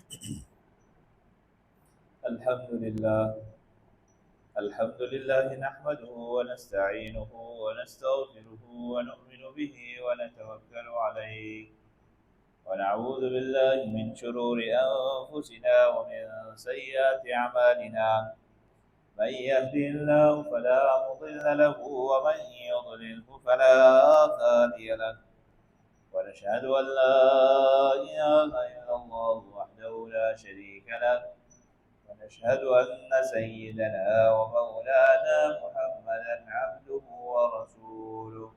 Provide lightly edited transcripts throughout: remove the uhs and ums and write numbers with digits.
الحمد لله نحمده ونستعينه ونستغفره ونؤمن به ونتوكل عليه ونعوذ بالله من شرور أنفسنا ومن سيئات أعمالنا من يهده الله فلا مضل له ومن يضلله فلا هادي له ونشهد أن لا إله إلا الله وحده لا شريك له ونشهد أن سيدنا ومولانا محمدا عبده ورسوله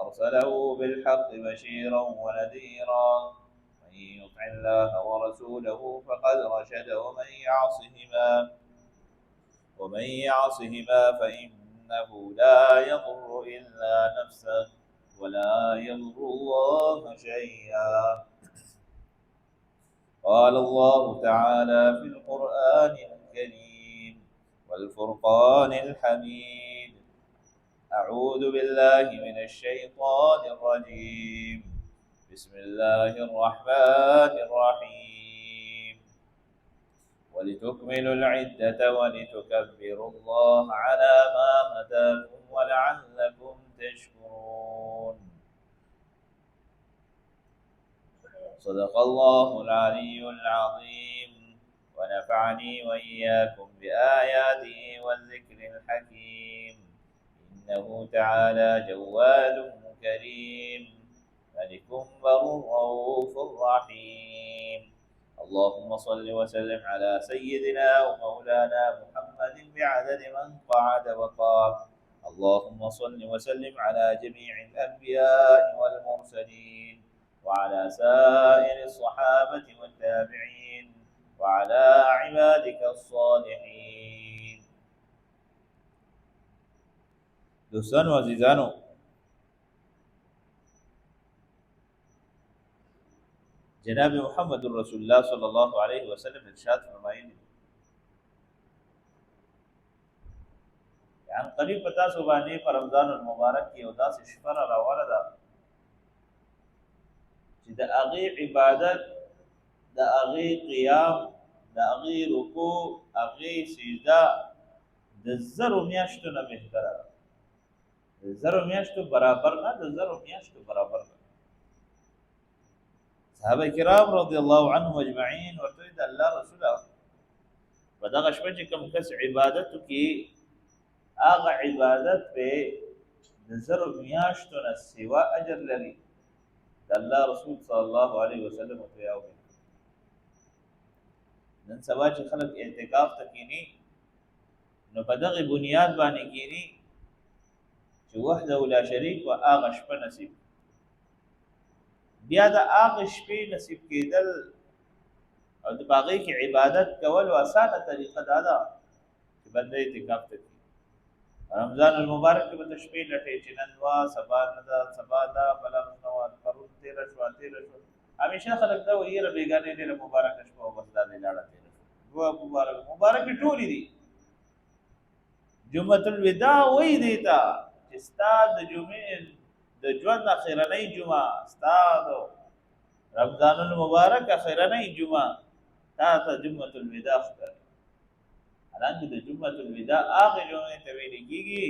أرسله بالحق بشيرا ونذيرا من يطع الله ورسوله فقد رشد ومن يعصهما فإنه لا يضر إلا نفسه ولا يضر الله شيئا. قال الله تعالى في القرآن الكريم والفرقان الحميد: أعوذ بالله من الشيطان الرجيم. بسم الله الرحمن الرحيم. ولتكملوا العدة ولتكبروا الله على ما هداكم ولعلكم تشكرون. صدق الله العلي العظيم ونفعني وإياكم بآياته والذكر الحكيم. إنه تعالى جواد كريم ملك بر رؤوف رحيم. اللهم صل وسلم على سيدنا ومولانا محمد بعدد من قعد وقام. اللهم صل وسلم على جميع الأنبياء والمرسلين وعلى سائر الصحابة والتابعين وعلى عبادك الصالحين. دوستان و عزیزانو، جناب محمد رسول الله صلی الله علیه وسلم ارشاد فرمایلی یعنی قریب پتا سو باندې پر رمضان المبارک کې او داسې شپه راواله ده چې د هغې عبادت، د هغې قیام، د هغې رکوع، هغې سجده د زرو میاشتو نه بهتره ده. د زرو میاشتو برابر نه، د زرو میاشتو برابر ده. صحابه کرام رضی الله عنهم اجمعین ورته د الله رسوله په دغه شپه چې کوم کس عبادت وکړي، هغه عبادت په د زرو میاشتو نه سوا اجر لري. د الله رسول صلی الله علیه وسلم ورته وایي نن سبا چې خلک اعتکاف ته کینی نو په دغه بنیاد باندې کینی چې وحده لا شریک و هغه شپه نصیب، بیا د هغه شپې نصیب کېدل او د باغې کې عبادت کول او اسانه طریقه دا ده چې بنده اعتکاف ته کړي. رمضان المبارک کې به شپې لټې چې نن وا سبا نه ده، سبا ده، بله نو پرون تېره شوه همیشه خلک دا وایي یاره بیګانې ډېره مبارکه شپه او بس دا دې لاړه تېره شوه. مبارکې ټولې دي. جمعة الوداع وایي دې ته چې ستا د جمعې د ژوند اخرنۍ جمعه، ستا د رمضان المبارک اخرنۍ جمعه تا ته جمعة الوداع ښکاري. حالانکه د جمعة الوداع هغې جمعې ته ویل کېږي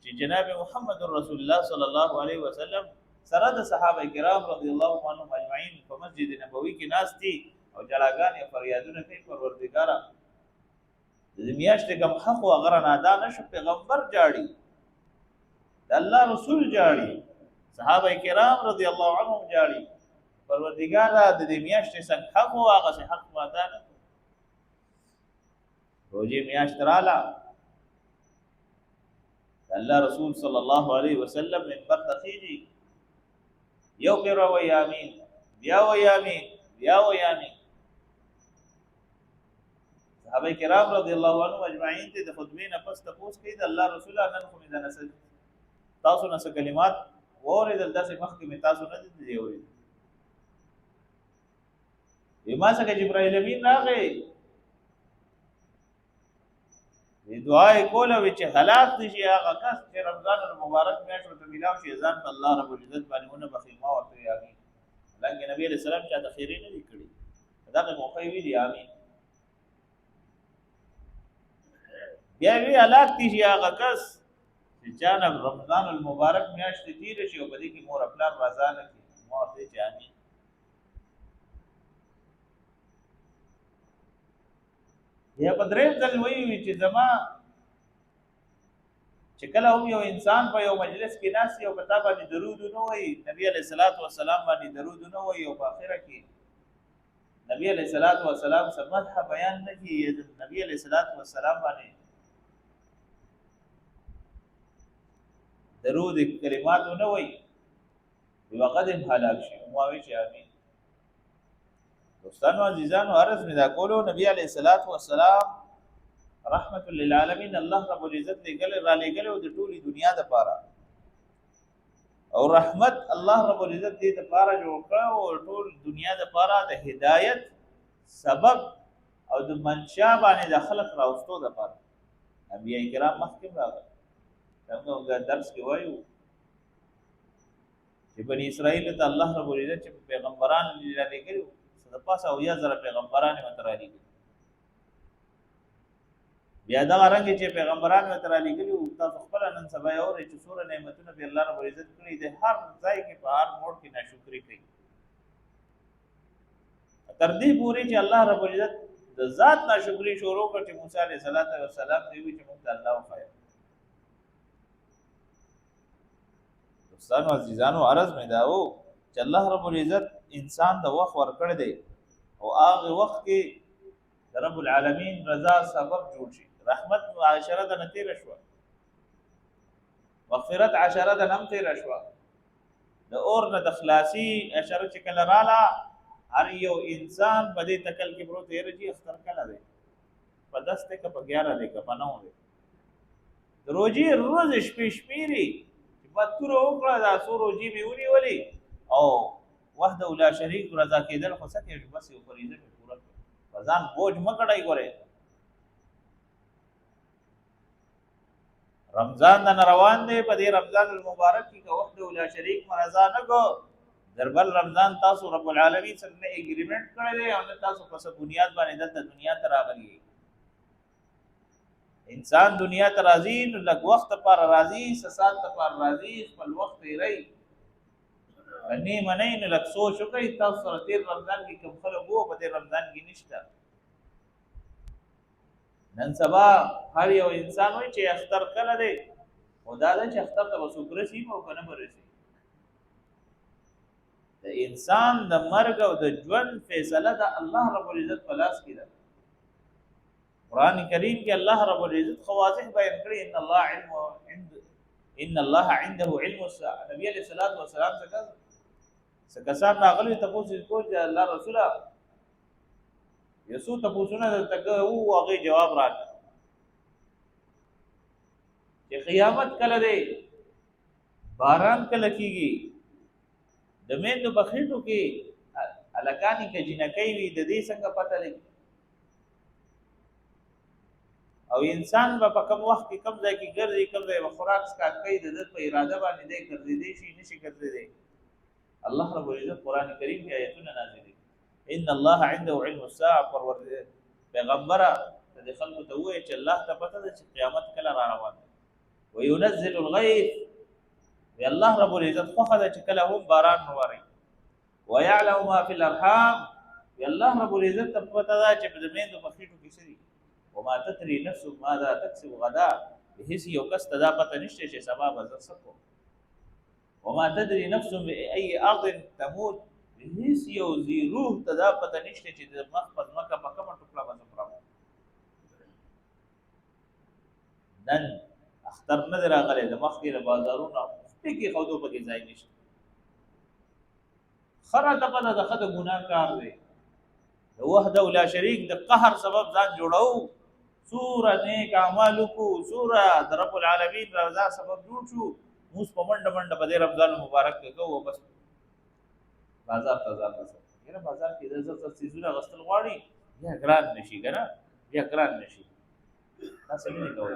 چې جناب محمد رسول الله صلی الله علیه وسلم سره د صحابه کرام رضی الله عنهم اجمعین په مسجد نبوي کې ناست دي او جلاګانې او فریادونه کوي: پروردګاره د دې میاشتې کوم حق و هغه رانه ادا نه شو، پیغمبر جاړي، د الله رسول جاړي، صحابه کرام رضی الله عنهم جاړي، پروردګاره د دې میاشتې څنګه حق و هغه حق و ادا نه کړو. روزې میاشت راله، الله رسول صلی الله علیه وسلم منبر ته خیږي، یو پیر وایي آمین، بیا وایي آمین، بیا وایي آمین. صحابه کرام رضی الله عنهم اجمعین ته د خطبې نه پس تپوس کوي د الله رسوله نن خو مې د نسل تاسو نه څه کلمات واورېدل، داسې مخکې مې تاسو نه دي اورېدل. ما څنګه جبرائیل امین راغی، دعا یې کوله وی چې هلاک دي شي هغه کس چې رمضان المبارک میاشت ورته میلاو شي، ځان په الله رب العزت باندې ونه بخیل. ما ورته وایي آمین. حالانکه نبی علیه السلام چاته خیرې نه دي کړي، دغه موخه ویلي امين. بیا وی علاق تیږي هغه کس چې چانه رمضان المبارک میاشت تیر شي او په دې کې مور خپل رضا نه کوي مور دې چې امين. یا په درې ځل وی چې زما چې کله هم یو انسان په یو مجلس کې ناس یو په تابع باندې درود نه وایي نبی علیہ الصلوۃ والسلام باندې درود نه وایي او په اخره کې نبی علیہ الصلوۃ والسلام سمح بیان نه کیږي نبی علیہ الصلوۃ والسلام باندې درود کلمات نه وایي وقد هلاك شي مواوي شي امين. دوستانو عزیزانو عرض می دا کولو نبی علیہ الصلوۃ والسلام رحمت للعالمین الله رب العزت لګل را لګل او د ټولي دنیا د پاره او رحمت الله رب العزت دې د پاره جوړ کړ او ټول دنیا د پاره د هدایت سبب او د منشا باندې د خلق راوستو د پاره انبیاء کرام مخکې راغلي. څنګه درس کې وایو چې بنی اسرائیل ته الله رب العزت چې پیغمبران لګل د پاسه او یا زره پیغمبران مترالی بیا دا رنګ چې پیغمبران مترالی کړي او تاسو خپل نن سبا اورئ چې سور نعمتونه به الله رب العزت کړی د هر ځای کې په هر موړ کې ناشکری کوي تر دې پورې چې الله رب العزت د ذات ناشکری شروع کړ چې موسی علیه السلام دی وی چې موږ الله وخایو. دوستانو عزیزانو عرض مې داو چې الله رب العزت انسان د وخت ورکړ دی او هغه وخت کې رب العالمین رضا سبب جوړ شي رحمت عشره د نتیر شو مغفرت عشره د نم تیر شو د اور نه د خلاصي عشره چې کله رااله هر یو انسان په دې تکل کې پروت دی اختر کله دی په 10 ته په 11 دی په 9 دی دروځي روز شپې شپېري چې بتور وکړه دا سوروجي میونی ولي او وحده لا شریک رضا کېدل خو سکه بس یو فریضه پوره وزن بوج مکړای ګوره رمضان د روان دی په دې رمضان المبارک کې وحده لا شریک مرزا نه کو دربل رمضان تاسو رب العالمین سره اګریمنٹ کړی دی او تاسو په بنیاد باندې د دنیا ته راغلی انسان دنیا ته راځي نو لږ وخت پر راځي سات پر راځي خپل وخت یې رہی اني منین لک سوچ کوي تاسو سره تیر رمضان کې کوم خلک وو په دې رمضان کې نشته نن سبا هر یو انسان وایي چې اختر کله دی خدا دې چې اختر ته وسوکره شي او کنه برسي د انسان د مرګ او د ژوند فیصله د الله رب العزت په لاس کې ده. قران کریم کې الله رب العزت خواص بیان کړی ان الله عنده علم الساعه نبی علیہ الصلوۃ والسلام څنګه کسان راغلي تاسو کو چې الله رسول یسو تاسو نه تګه او هغه جواب راکړ چې قیامت کله دی باران کله کیږي د میندو بخیټو کې الکانی کې جنکې وي د دې څنګه پته لګي او انسان په کوم وخت کې کوم ځای کې ګرځي کوم ځای خوراک سکا کوي د دې په اراده باندې دی ګرځي دي شي نشي ګرځي دی الله رب العزت قران کریم کې آیتونه نازل دي ان الله عنده علم الساعه پیغمبر د خلکو ته وایي چې الله ته پته ده چې قیامت کله را روان دی وينزل الغيث وی الله رب العزت خو خدای چې کله هم باران ووري ويعلم ما في الارحام وی الله رب العزت ته پته ده چې د میندو په خېټو کې څه دي وما تدري نفس ماذا تكسب غدا هیڅ یو کس ته دا پته نشته چې سبا به څه کوي وما تدري نفس باي ارض تموت هیڅ یو زی روح ته دا پته نشته چې د مخ په مکه په کومه ټوکړه باندې پراو نن اختر نه راغله د مخ کې بازارونه کې خودو په کې ځای نشته خره ته په دغه ګناکار دی وحده لا شریک د قهر سبب ځان جوړاو سوره نیک اعمال کو سوره رب العالمین رضا سبب جوړ شو موږ په منډه په رمضان مبارک کې کوو بس بازار یره بازار کې د زړه سيزونه غستل غواړي یا ګران نشي کنه یا ګران نشي تاسو نه کوئ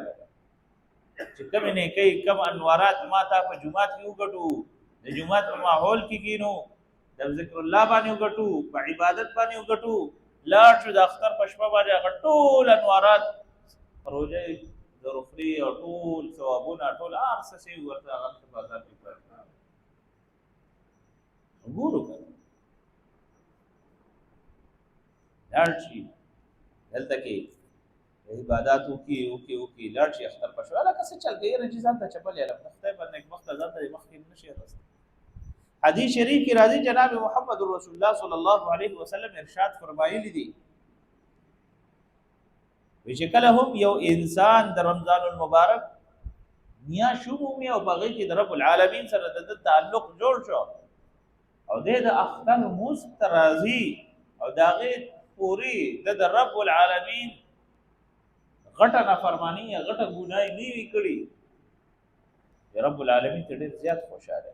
چې کوم نه کوي کوم انوارات ما ته په جمعات کې وګټو د جمعات په ماحول کې کینو د ذکر الله باندې وګټو په عبادت باندې وګټو لاړ شو د اختر په شپه باندې هغه ټول انوارات روژه د رخري او ټول ثوابونه ټول هر څه شی ورته هغه په بازار کې پراته وګورو لاړ شي دلته کې عبادت وکي لاړ شي اختر په شپه لکه څه چل کوي رجی ځان ته چپل یاله خدای باندې مخته ځان ته مخکې نشي راځي حدیث شریف کې راځي جناب محمد رسول الله صلی الله علیه وسلم ارشاد فرمایلی دي چې کله هم یو انسان د رمضان المبارک نیا شومي او بغي کې د رب العالمین سره د تعلق جوړ شو او د اختر مسترازی او داغه پوری د رب العالمین غټه نافرمانی یا غټه ګناي نه وی کړی رب العالمین ته ډیر زیات خوشاله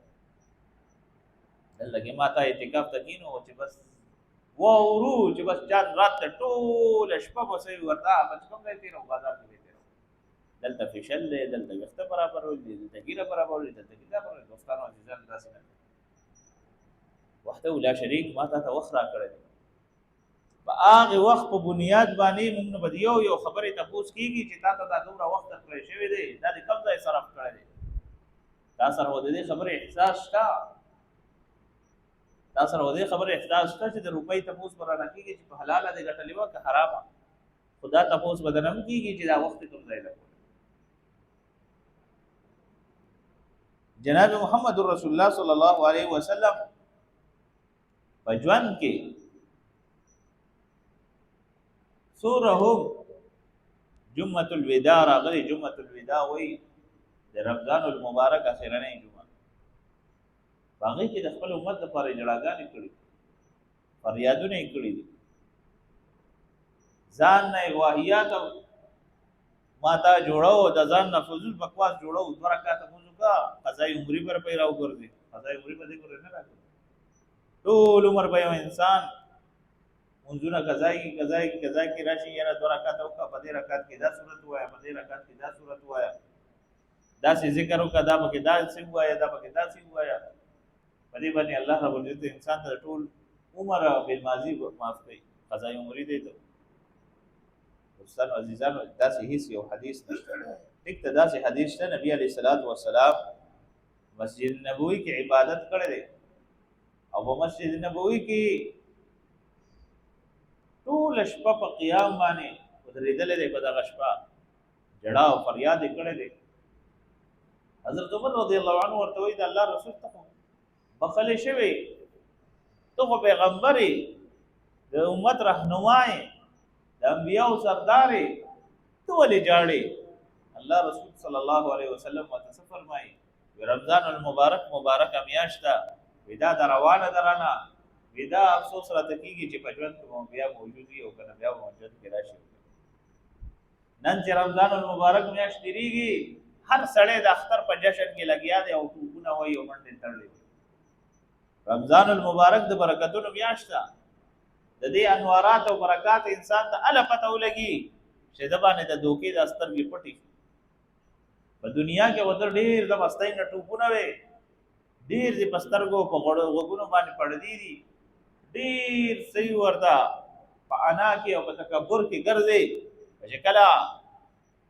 دلته ماته اعتکاف تکینو چې بس وورو چې بس جان رات ټول شپه بسې ورته بس کوم ځای تیر او بازار کې تیر دلته فشل دلته وخت برابر ول دي دلته ګیره برابر ول دلته ګیره برابر دوستانو عزیزان داسې نه وحده ولا شریک ماته ته وخرا کړی په هغه وخت په بنیاد باندې موږ نه بدیو یو خبره تاسو کیږي چې تاسو دا دومره وخت کړی شوی دی دا د کوم ځای صرف کړی دی تاسو سره ودې خبره احساس شته تاسو سره ودې خبره احساس شته چې د روپۍ تاسو پر نه کیږي چې په حلاله دي ګټلې و که حرامه خدا تاسو بدنم کیږي چې دا وخت کوم ځای لګول جناب محمد رسول الله صلی الله علیه وسلم پجوان کې سورهم جمعه الوداع راغلي جمعه الوداع وای د رمضان المبارک اخرنه جمعه باغې کې د خپل امت لپاره جړاګانې کړې فریادونه کړې دي ځان نه واهیات ماتا جوړاو د ځان نه فضول بکواس جوړاو دوه رکعات موږ کا قضای عمرې پر پیراو ګرځي قضای عمرې په دې ګور نه راځي ټول عمر به انسان منځونه قضای کی راشي یاره دوه رکعات او کا په دې رکعات کې دا صورت وایا په دې رکعات کې دا صورت وایا دا سي ذکر او کا دا په کې دا څنګه وایا دا په کې دا څنګه وایا په دې باندې الله رب العزت انسان ته ټول عمر بالماضي معاف کوي قضای عمرې دی ته استاد عزیزانو داسې هیڅ یو حدیث نشته ټیک ته داسې حدیث ته نبی علیہ الصلوۃ والسلام مسجد نبوی کې عبادت کړی دی او په مسجد نبوی کې ټول شپه په قیام باندې ودرېدل دی په دغه شپه جړه او فریاد کړی دی حضرت عمر رضی الله عنه ورته وایي د الله رسول ته بخل شوی ته پیغمبري د امت رهنمای د انبیاء سرداري تو ولې جاړي الله رسول صلی الله علیه وسلم متصف فرمایي رمضان المبارک مبارک میاشتا ودا دروانه درانه ودا افسوس راته کیږي چې پجوان کوم بیا موجودي او کنه بیا موجود کې راشي نن چې رمضان المبارک میاشت تیریږي هر سړی د اختر په جشن کې لګیا دی او ټوپونه وایي او منډې تړلې رمضان المبارک د برکتونو میاشت ده د دې انوارات او برکات انسان ته اله پته ولګي چې د باندې د دوکې د سترګې پټي په دنیا کې ودر ډیر د مستۍ نه ټوپونه وي ډیر د پسترګو په غوګونو باندې پړدي دي ډیر صحیح ورته په انا کې او په تکبر کې ګرځي چې کله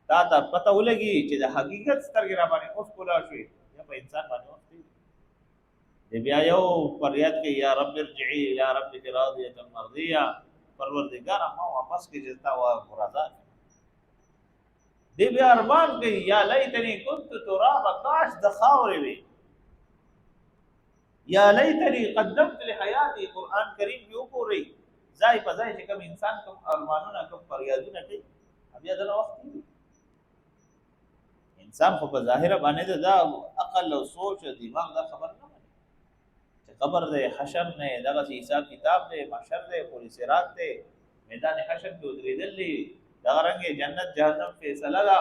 تا ته پته ولګي چې د حقیقت سترګې را باندې اوس کولا شي یا په انسان باندې وخت دی بیا یو فریاد کې یا رب ارجعي الى ربك راضيه مرضيه پروردگار ما واپس کې جتا وا مراد دی بیا ارمان کوي یا لیتنی كنت تراب کاش د خاورې وي یا لیتنی قدمت لحیاتي قران کریم یو پوری ځای په ځای چې کوم انسان کوم ارمانونه کوم فریادونه کوي بیا دغه وخت انسان خو په ظاهر باندې دا عقل او سوچ او دماغ دا خبر نه قبر دے حشر نے دغه حساب کتاب دے محشر دے پولیس رات دے میدان حشر کې ودرېدل دي دغه رنګ جنت جهنم فیصله دا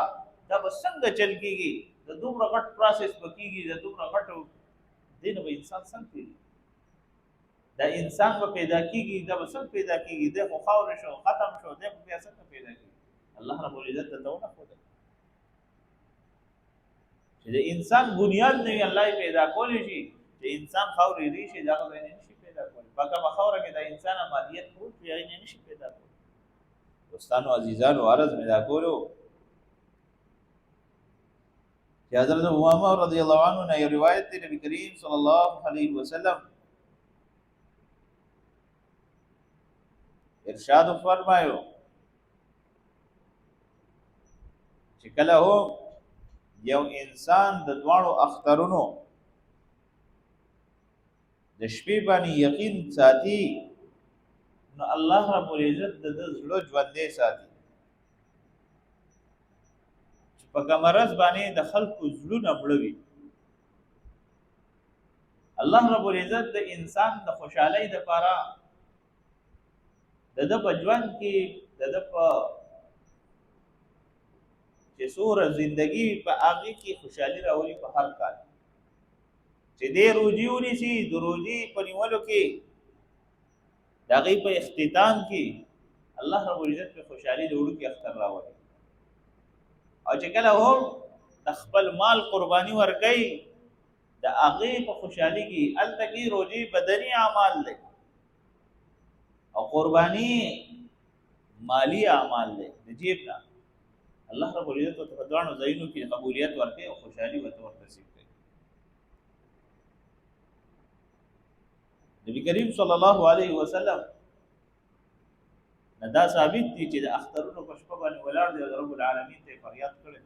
څنګه چل کیږي د دومره غټ پروسس وکیږي د دومره غټ دین و انسان څنګه دا انسان و پیدا کیږي دا څنګه پیدا کیږي د خاور شو ختم شو د بیا څنګه پیدا کیږي الله رب العزت ته ونه خو چې د انسان بنیاد نه الله پیدا کولی شي چې انسان خاورې ریشي دا غوښنه نشي پیدا کولی. په کومه خاوره کې د انسان ماهیت پروت وي هغې نه نشي پیدا کولی. دوستانو عزیزانو عرض مې دا کولو چې حضرت امامه رضی الله عنه نه یو روایت دی نبی کریم صلی الله علیه وسلم ارشاد فرمایو چې کله هو یو انسان د دواړو اخترونو د شپې باندې یقین ساتي نو الله رب العزت د زړه ژوندې ساتي. چې په کمرز باندې د خلکو زړونه مړوي الله رب العزت د انسان د خوشحالۍ دپاره د ده په ژوند کې د ده په چې څومره زندګي په هغې کې خوشحالي راولي په هر کال چې دې روجي ونیسي د روجي په نیولو کې د هغې په اختتام کې الله رب العزت په خوشحالي د وړوکي اختر راولي. او چې کله هم د خپل مال قرباني ورکوي د هغې په خوشحالي کې هلته کې روجي بدني اعمال دی او قرباني مالی اعمال دی د جیب نه. الله رب العزت ورته په دواړو ځایونو کې قبولیت ورکوي او خوشحالي ورته ورنصیب کوي. نبی کریم صلی الله علیه وسلم نه دا ثابت دي چې د اخترونو په شپه باندې ولاړ دی او د رب العالمین ته فریاد کړی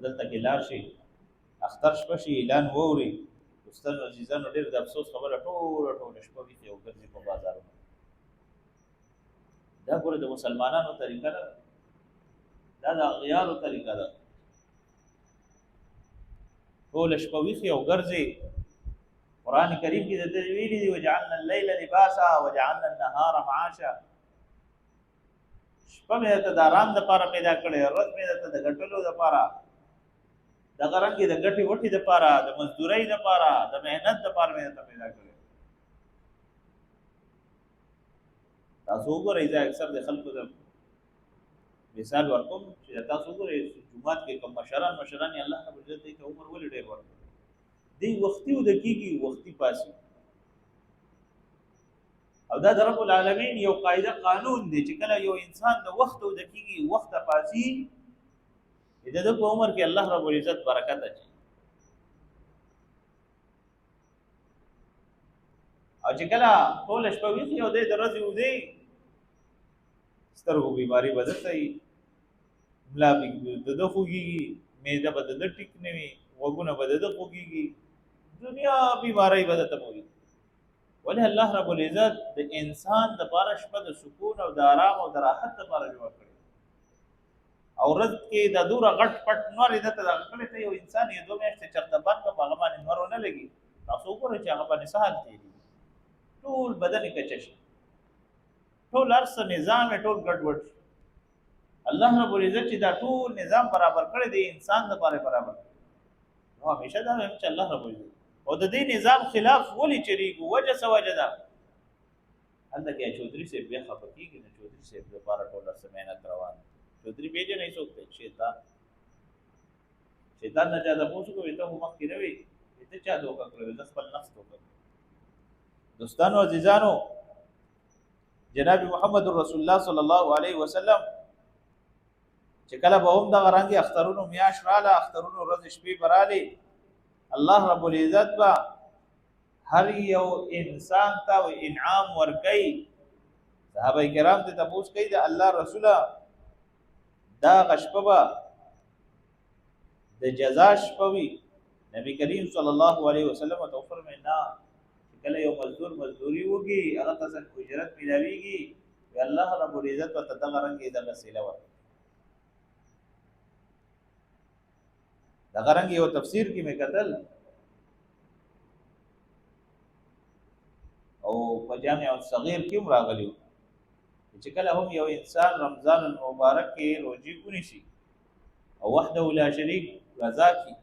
دلته کې لاړ شي اختر شپه شي اعلان واوري. دوستانو عزیزانو ډېر د افسوس خبره ټوله شپه ویښې او ګرځي په بازارونو. دا ګوره د مسلمانانو طریقه نه ده، دا د اغیارو طریقه ده. ټوله شپه ویښې او ګرځي. قرآن کریم کې د دې ویلي دي وجعلنا الليل لباسا وجعلنا النهار معاشا. شپه مې درته د آرام دپاره پیدا کړې، ورځ مې درته د ګټلو دپاره، دغه رنګې د ګټې وټې دپاره، د مزدورۍ دپاره، د محنت دپاره مې درته پیدا کړې. تاسو وګورئ زه اکثر د خلکو د مثال ورکوم چې تاسو وګورئ جومات کې کوم مشران یې الله رب العزت دوی ته عمر ولې ډېر ورکړي. دی وختي وده کېږي وختي پاسي. او دا د رب العالمین یو قاعده قانون دی چې کله یو انسان د وخت وده کېږي وخته پاسي د ده په عمر کې الله رب العزت برکت اچوي. او چې کله ټوله شپه ویښ او دی د ورځې وځي سترګو بیماري به درته وي، ملا به د ده خوږېږي، معده به د ده ټیک نه وي، غوږونه به د ده خوږېږي، دنیا بیماری به درته وي. ولې الله رب العزت د انسان دپاره شپه د سکون او د آرام او د راحت دپاره جوړه کړې او ورځ کې د دوره غټ پټ نور یې درته دغه کړی ته یو انسان یې 2 میاشتې چېرته بند کړه په هغه باندې نور ونه لګي. تاسو وګورئ چې هغه باندې څه حال تېرېږي، ټول بدن یې کچه شي، ټول هر څه نظام یې ټول ګډوډ شي. الله رب العزت چې دا ټول نظام برابر کړی دی انسان دپاره برابر کړی نو همیشه دا وایم چې الله رب العزت او د دې نظام خلاف ولې چلیږو وجه څه وجه ده. هلته کې چودھري صاحب بیا خفه کېږي نه چودھري صاحب دپاره ټول څه محنت روان دی. چودھري پېژنئ څوک دی؟ شیطان نه چا تپوس وکړو ته خو مخکې نه وې ته چا دوکه کړی زه خپل نفس دوکه کړی. دوستانو عزیزانو جناب محمد رسول الله صلی الله علیه وسلم چې کله به هم دغه رنګې اخترونو میاشت راله اخترونو ورځې شپې به رالې الله رب العزت به هر یو انسان ته انعام ورکوي. صحابه کرام ته تپوس کوي د الله رسوله دا هغه شپه به د جزا شپه وي. نبی کریم صلی الله علیه وسلم ورته وفرمیل نه چې کله یو مزدور مزدوري وکړي هغه ته اجرت میلاویږي الله رب العزت ورته دغه رنګې دغه صله ورکوي. دغه رنګ یو تفسیر کې مې کتل او په جامع الصغیر کې هم راغلی چې کله هم یو انسان رمضان المبارک کې روزي ونیسي او وحده لا شریک رضا کړي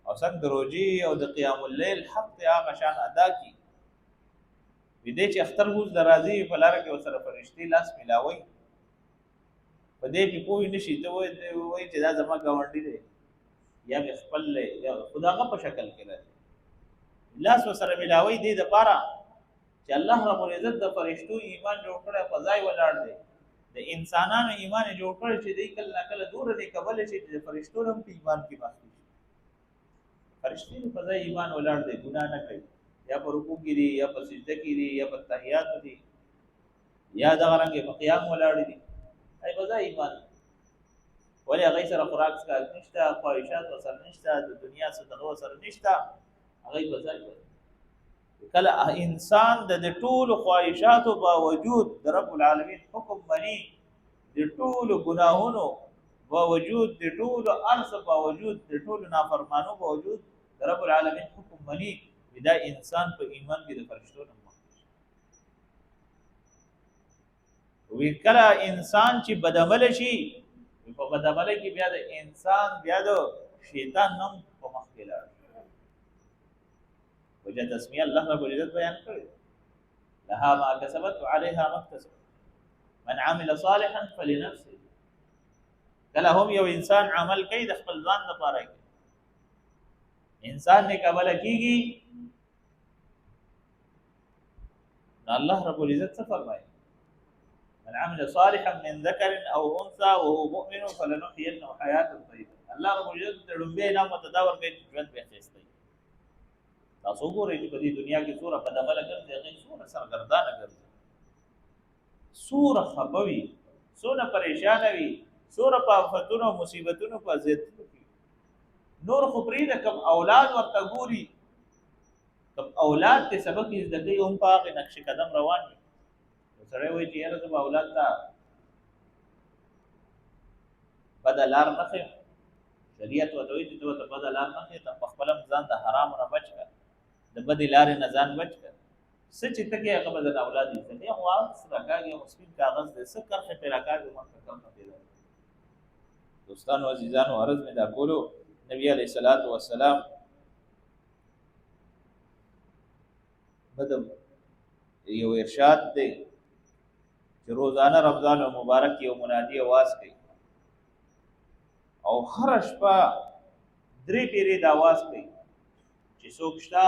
او څنګه د روزي او د قیام اللیل حق ته هغه شان ادا کړي دې چې اختر روز د راځي په لاره کې ورسره فرشتي لاس ملاوي په دې کې پوه نشي ته وایي چې دا زما ګاونډي دی یا خپل یا خداغه په شکل کې راځي لاس وسره ملاوي دي د پاره چې الله رب العزت د فرشتو ایمان جوړ کړی په ځای ولاړ دی د انسانانو ایمان جوړ کړی چې دی کله کله دور دی کبل شي چې فرشتو هم په ایمان کې مخکې فرشتي په ځای ایمان ولاړ دی ګناه نه کوي یا په رکوع کې دي یا په سجده کې دي یا په تحیات دي یا د غرنګ په قیام ولاړ دي ای په ځای ایمان ولی هغه سره خوراک څخه نشته خواهشات وسره نشته د دنیا څخه دغه وسره نشته هغه په ځای کله انسان د ټولو خواهشاتو باوجود د رب العالمین حکم مني د ټولو ګناهونو باوجود د ټولو ارث باوجود د ټولو نافرمانو باوجود د رب العالمین حکم مني دا انسان په ایمان کې د فرشتو نه وی کله انسان چې بدعمل شي په بدعمل کې بیا د انسان بیا د شیطان نوم په مخ کې لاړ وجه تسمیه الله رب العزت بیان کړی لها ما کسبت وعليها ما اكتسبت من عمل صالحا فلنفسه کله هم یو انسان عمل کوي د خپل ځان لپاره کوي انسان نه قبل کیږي الله رب العزت څه فرمایي من عمل صالحا من ذكر او انثى وهو مؤمن فلنحيينه حياه طيبه الله رب العزت د لومبه نام متداور کوي ژوند به خسته تاسو ګورئ چې په دې دنیا کې سوره په دغه لګر دي سوره سرګردانه ګرځي سوره خپوي سوره پریشان وي سوره په فتونو مصیبتونو په ضد نور خو پرې د کم اولاد ورته ګوري کم اولاد ته سبق یې د دې هم په نقش قدم روان دي سره وایي چې یاره زما اولاد ته بدلار نه خي شریعت ورته وایي چې ته بدلار نه خي ته خپل ځان د حرام نه بچ کړه د بدی لارې نه ځان بچ کړه څه چې ته کې هغه بدل اولاد دي ته یو واس راکاږي مسکین کاغذ دې څه کرخه په راکاږي مخ کم نه دی دوستانو عزیزانو عرض مې دا کولو نبی علیہ الصلوۃ والسلام بدم یو ارشاد دی چې روزانه رمضان مبارک یو منادي आवाज کوي او هر شپه درې پیری د आवाज کوي چې څوک شتا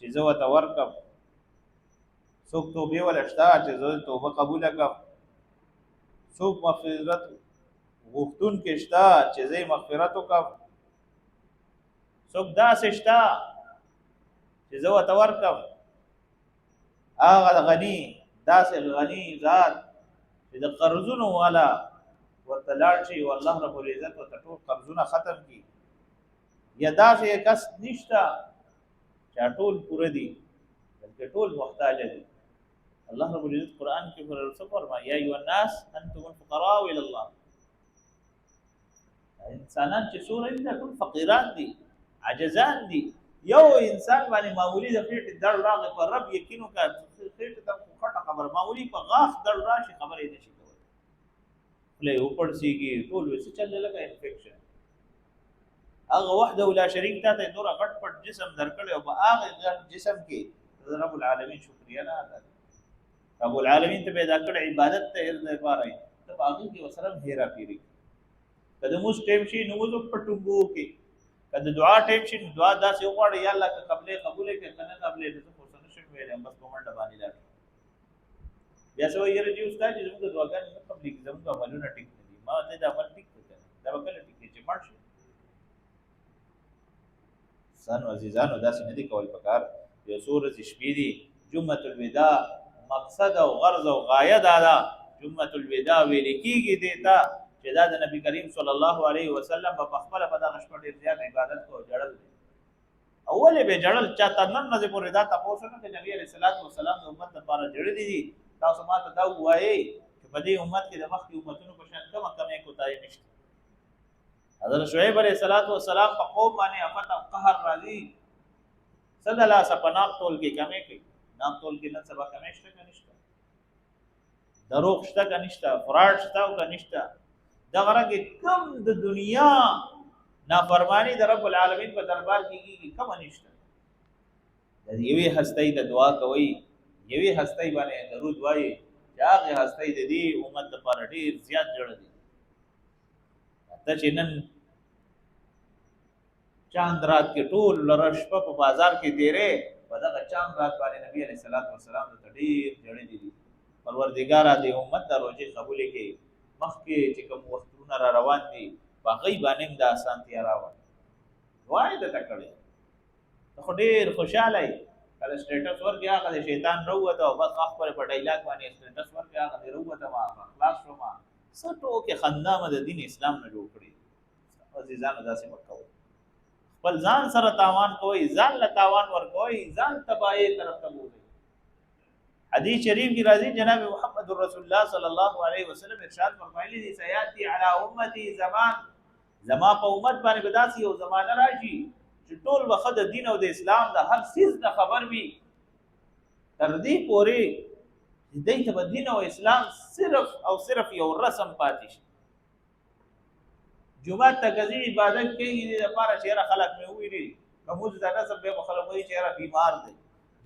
چې زه وته ورکم څوک توبه ولشتا چې زه توبه قبول کړم څوک مغفرت غوښتون کې شتا چې زه مغفرت وکم څوک داسې شتا چې زه وته ورکم هغه غنی داسې غنی ذات چې د قرضونو والا ورته لاړ شي او الله رب العزت ورته ټول قرضونه ختم کړي یا داسې کس نشته چې ټول پوره دي بلکې ټول محتاج دي الله رب العزت قرآن کې فرمایي یا ایها الناس انتم الفقراء الى الله انسانان چې څوره دي ټول فقیران دي عجزان دي یو انسان باندې معمولی د خېټه دړ راغی پر رب یقینو کا خېټه ته خټه خبر معمولی په غاښ دړ راشي خبرې نشي کولای له اوپر سیږي ټول وسه چل لګا انفیکشن هغه وحده ولا شریک ته دغه غټ پټ جسم درکړي او په هغه غټ جسم کې رب العالمین شکریا نه ادا رب العالمین ته پیدا کړ عبادت ته نه پاره ته باغی کې وسره هیرا پیری کله مو ټیم شي نو مو پټوګو کې کله دعا ټیم شي دعا داسې وغواړي یا الله قبلې قبول کړي کنه قبلې دې څه څه شي ویل بس کومنډ باندې لاړ بیا سو یې رجی استاد چې موږ دعاګانې نه قبلې زموږ عملونه ټیک دي ما ته دا عمل ټیک کړه دا وکړه ټیک چې مرشي سن عزیزانو داسې نه دي کول پکار یو سورۃ شپې دي جمعۃ الوداع مقصد او غرض او غایه دا جمعۃ الوداع ویل کیږي دیتا چې دا د نبی کریم صلی الله علیه وسلم په خپل په دغه شپه ډیر زیات عبادت کو جړل اول به جړل چاته نن نه پورې دا تاسو نه چې نبی علیہ الصلوۃ والسلام د امت لپاره جړل دي تاسو ماته دا وایي چې په دې امت کې د مخکې امتونو په شان کمه کوتاهی نشته حضرت شعیب علیہ السلام په قوم باندې افت او قهر راځي صدلا سپناق تول کې کمې کوي نام تول کې نن سبا کمې شته کنيشته دروغ شته کنيشته فراډ شته او کنيشته دا غره کم د دنیا نافرمانی د رب العالمین په دربار کې کم نشته د یوې هستۍ د دعا کوي یوې هستۍ باندې درود وایي هغه هستۍ د دې امت لپاره ډیر زیات جوړ دي ته چې نن چاند رات کې ټول لره شپه په بازار کې تیرې په دغه چاند رات باندې نبی علیه الصلاۃ والسلام ته ډېر جړې دي پروردګاره دې امت ته روزي قبول کړي مخکې چې کوم وختونه را روان دي په غي باندې د اسانتیا راوړي وای ته تکړه خو ډېر خوشاله کله سټیټس ورکړي هغه د شیطان وروته او بس خپل په ډایلاګ باندې سټیټس ورکړي هغه وروته ما خلاص شوما سټو کې خندام د دین اسلام نه جوړ کړی عزیزانو داسې وکړو خپل ځان سره تاوان کوي ځان له تاوان ورکوي ځان تباہی طرف ته بوزي حدیث شریف کی راضی جناب محمد رسول الله صلی الله علیه وسلم ارشاد فرمایلی دي سیاتی علی امتی زمان زما په امت باندې بداسي او زمانه راشي چې ټول وخت د دین او د اسلام د هر څیز د خبر وي تر دې پورې دې ته دین او اسلام صرف او صرف یو رسم پاتې شي جمعه تکذی عبادت کوي د لپاره چې خلک مې ویلي کوم د نسب به خلک وایي چې بیمار دي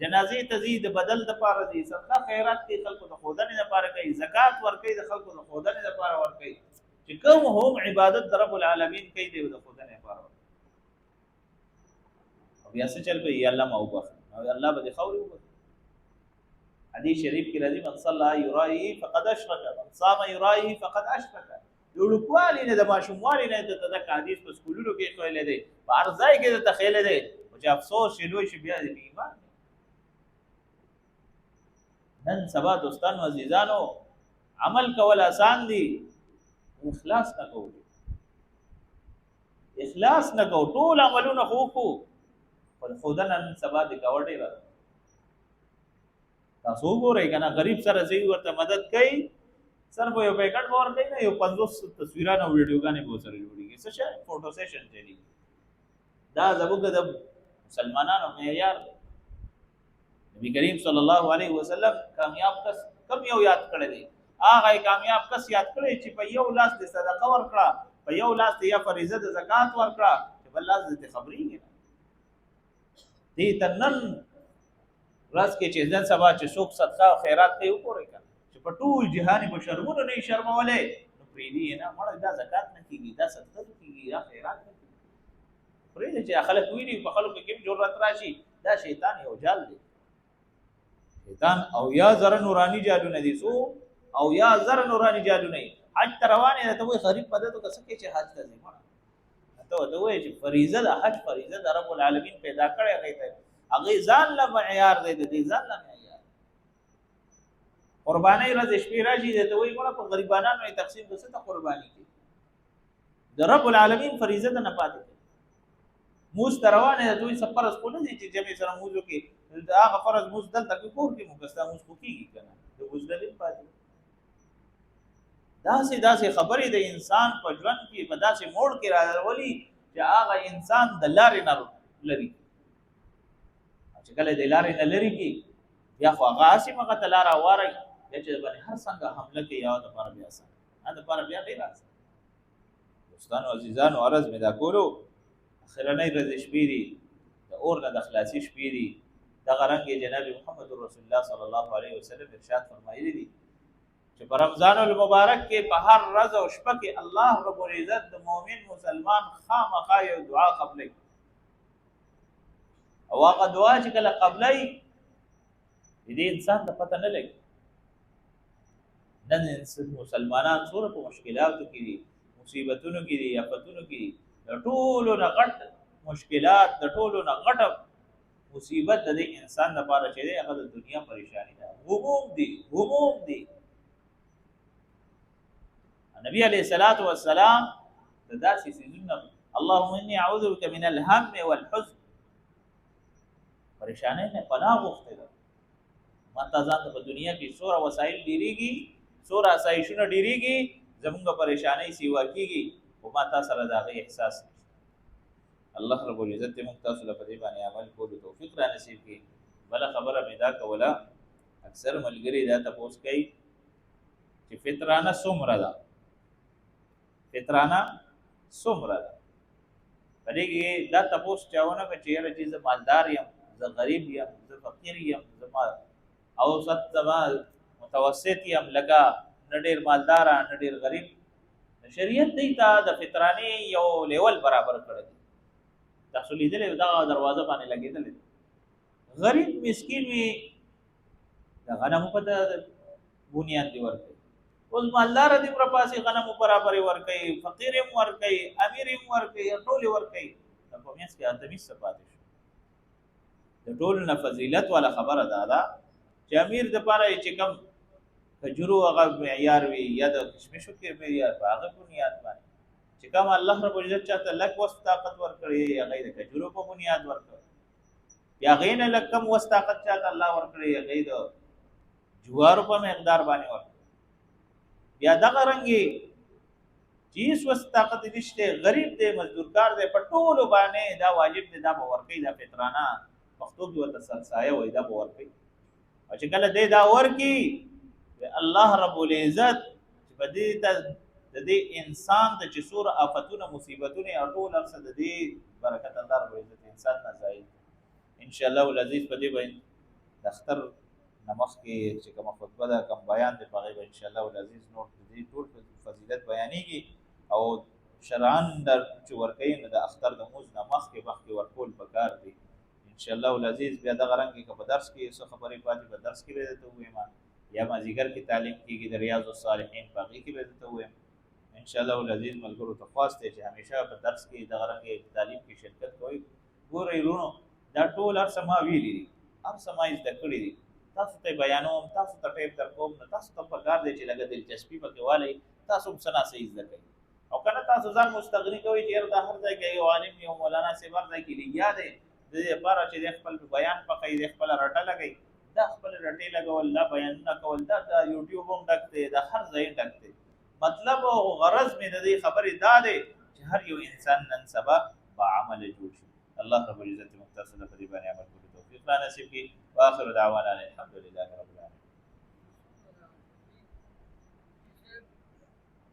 جنازې تزید بدل د لپاره دي صدقه خیرات کې خلکو د خودنه لپاره کوي زکات ورکوي د خلکو د خودنه لپاره ورکوي چې کوم هم عبادت د رب العالمین کوي د خودنه لپاره او بیا څه چل کوي الله موبخ او الله به خوري وبخ حدیث شریف کې راځي من صلى يرائي فقد اشرك من صام يرائي فقد اشرك لوړکوالی نه د ماشوموالي نه د تدک حدیث په سکولونو کې خویل دي په ارزای کې د تخیل دي او چې افسوس شلوي شي بیا د ایمان نن سبا دوستانو عزیزانو عمل کول آسان دي اخلاص نه کوو اخلاص نه کوو ټول عملونه خو پر خدای نن سبا د کاوړې را تاسو ګورئ کنه غریب سره زی ورته مدد کوي سر په یو پیکټ ور کوي نه یو 50 تصویرانه او ویډیوګانې به سره جوړیږي څه شي فوټو سیشن چلی دا زموږ د مسلمانانو معیار نبی کریم صلی الله علیه وسلم کامیاب کس کم یو یاد کړی دی هغه کامیاب کس یاد کړی چې په یو لاس د صدقه ورکړه په یو لاس د یا فریضه د زکات ورکړه چې بل لاس د خبرې نه دي تنن راز کې چې ځان سبا چې څوک صدقه او خیرات کوي وګورئ چې په ټول جهانی په شرمونو نه شرمولې نو پریدي نه مړ دا زکات نه کیږي دا صدقه کیږي یا خیرات نه کیږي پریدي چې خلک ویني په خلکو کې جرأت راشي دا شیطان یو جال دی شیطان او یا زر نورانی جادو نه دي سو او یا زر نورانی جادو نه حج روانه ته وي غریب مدد او کسه کې چې حج ته ځي ته وایي چې فریضه د حج فریضه د رب العالمین پیدا کړی هغه هغه ځان له معیار دی د ځان له معیار قرباني رز شپې راځي ته وایي موږ په غریبانو تقسیم وسه ته قرباني کوي د رب العالمین فریضه نه پاتې موږ روانه ته وایي سفر اس کو نه دي چې جمع سره موږ کې هغه فرض موږ دلته کور کې مقصدا موږ کوي کنه د وزلې پاتې داسې خبرې د انسان په ژوند کې په داسې موړ کې راولي چې هغه انسان د لارې نه لري چې کله د لارې نه لري کې یا خو هغه اسې مغه ته لاره واري چې باندې هر څنګه حمله کوي یا د پر بیا سره دا پر بیا ډیر اسان دوستانو عزیزانو عرض مې دا کولو اخرنۍ ورځې شپې دي د اور نه د خلاصي شپې دي دغه رنګ جناب محمد رسول الله صلی الله علیه وسلم ارشاد فرمایلی دي چې په رمضان المبارک کې په هر ورځ او شپه کې الله رب العزت د مؤمن مسلمان خامخا یو دعا قبلې او هغه دعا چې کله قبلې دې انسان ته پته نه لګي نن مسلمانان څوره په مشکلاتو کې دي مصیبتونو کې دي آفتونو کې دي د ټولو نه غټ مشکلات د ټولو نه غټ مصیبت د انسان لپاره چې هغه د دنیا پریشانی ده هموم دي نبی علیہ الصلوۃ والسلام د داسې سيزونه اللهم اني اعوذ بك من الهم والحزن پریشانی نه پناه غوښته ده ماته ځان په دنیا کې سوره وسایل ډیریږي سوره اسایشونه ډیریږي زمونږ پریشانی سیوا کیږي او ماته سره دا احساس الله رب العزت موږ تاسو له دې باندې عمل کولو توفیق را نصیب کړي بل خبره مې دا کوله اکثر ملګری دا تاسو کوي چې فطرانه څومره ده فطرانه څومره ده پدې کې دا تاسو چاونه چې یره چې زه مالدار یم زه غریب یم زه فقیر یم زه اوسط زما متوسط یم لګا نه ډېر مالدار نه ډېر غریب شریعت دې ته د فطرانه یو لیول برابر کړی تاسو لیدلې دا دروازه باندې لګېدلې غریب مسکین وي دا غنمو په بنیاد دی ورکوي اوس مالدار دې پر پاسې غنمو برابرې ورکوي فقیر هم ورکوي امیر هم ورکوي ټول ورکوي په میاس کې ادمي څه پاتې شو د ټول نه فضیلت والا خبره ده چې امیر د پاره چې کم کجورو هغه معیار وي یا د کشمشو کې معیار په هغه بنیاد باندې چې کوم الله رب العزت چاته لک وس طاقت ورکړي هغه د کجورو په بنیاد ورکړي یا غین لکم وس طاقت چاته الله ورکړي هغه د جوارو په مقدار باندې ورکړي بیا دغه رنګي چیز وس طاقت نشته غریب دی مزدورکار دی په ټولو باندې دا واجب دی دا ورکړي دا فطرانه مخطوب دی وته سرسایه وای دا ورکړي او چې کله دی دا ورکړي الله رب العزت په دې د دې انسان د جسور آفتونه مصیبتونه او ټول ارسه د دې برکت الله رب العزت انسان نه ځای ان شاء الله العزيز په دې باندې د اختر نمخ کې چې کوم خطبه ده کوم بیان دی په غیب ان شاء الله العزيز نور دې ټول فضیلت بیانېږي او شرعاً د چې ورکې نه د اختر د موز نمخ کې وخت ورکول پکار دی ان شاء الله العزيز بیا د غرنګ کې په درس کې څه خبرې پاتې په درس کې به ته وېما یا مازیګر کې تعلیم کېږي د ریاض الصالحین باقي کې به ته وېم ان شاء الله العزيز ملګرو ته خواسته چې همیشه په درس کې د غرنګ تعلیم کې شرکت کوئ ګورئ رونو دا ټول هر سما ویلي دي هر سما زده کړي دي تاسو ته بیانوم تاسو ته ټیپ در کوم تاسو ته پکار دی چې لګه دلچسپي پکې والی تاسو هم سنا صحیح زده کوئ او کنه تاسو ځان مستغنی کوئ چې دا هر ځای کې یو عالم یو مولانا سی ور ځای کې لګیا دی د دې لپاره چې د خپل بیان پکې د خپل رټه لګي دا خپل رټې لګول دا بیان نه کول دا یوټیوب هم ډکته دا هر ځای ډکته مطلب او غرض مې د دې خبرې دا دی چې هر یو انسان نن سبا با عمل جوړ شي الله رب العزت مختصر په دې باندې عمل کوي توفیق نصیب کړي واخر دعوانا الحمدلله رب